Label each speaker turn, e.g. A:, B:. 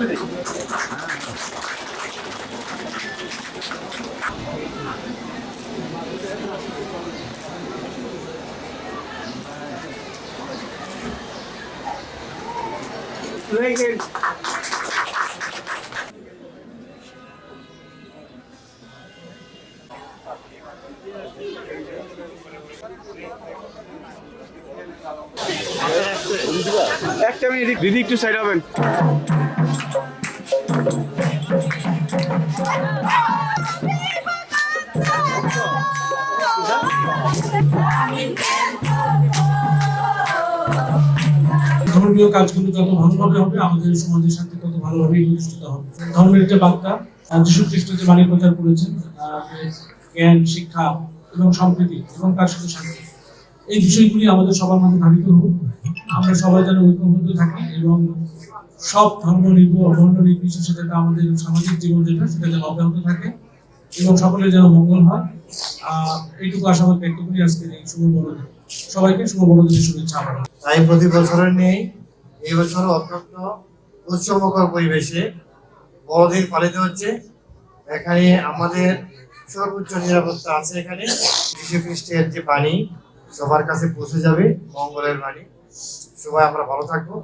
A: একটা মিনিট দিদি, একটু সাইড হবেন।
B: ধর্মীয় কাজগুলো যত ভালোভাবে হবে আমাদের সমাজের সাথে তত ভালোভাবে প্রতিষ্ঠিত হবে। ধর্মের যে বার্তা যীশু খ্রিস্ট যে বাণী প্রচার করেছেন, জ্ঞান, শিক্ষা এবং সম্প্রীতি এবং তার সাথে শান্তি, এই বিষয়গুলি আমাদের সবার মধ্যে ধাবিত হোক। আমরা সবাই যেন ঐক্যবদ্ধ থাকি এবং সব ধর্ম বর্ণ নির্বিশেষে যাতে আমাদের সামাজিক জীবন যেটা সেটা যেন অব্যাহত থাকে এবং সকলের যেন মঙ্গল হয়। এইটুকু আশাবাদ ব্যক্ত করি আজকের এই শুভ বড়দিন। সবাইকে শুভ বড়দিনের শুভেচ্ছা।
C: তাই প্রতি বছরের নেই এই বছর অত্যন্ত উৎসবমুখর পরিবেশে বড়দিন পালিত হচ্ছে। এখানে আমাদের সর্বোচ্চ নিরাপত্তা আছে। এখানে যীশু খ্রিস্টের যে বাণী সবার কাছে পৌঁছে যাবে, মঙ্গলের বাণী। সবাই আমরা ভালো থাকবো।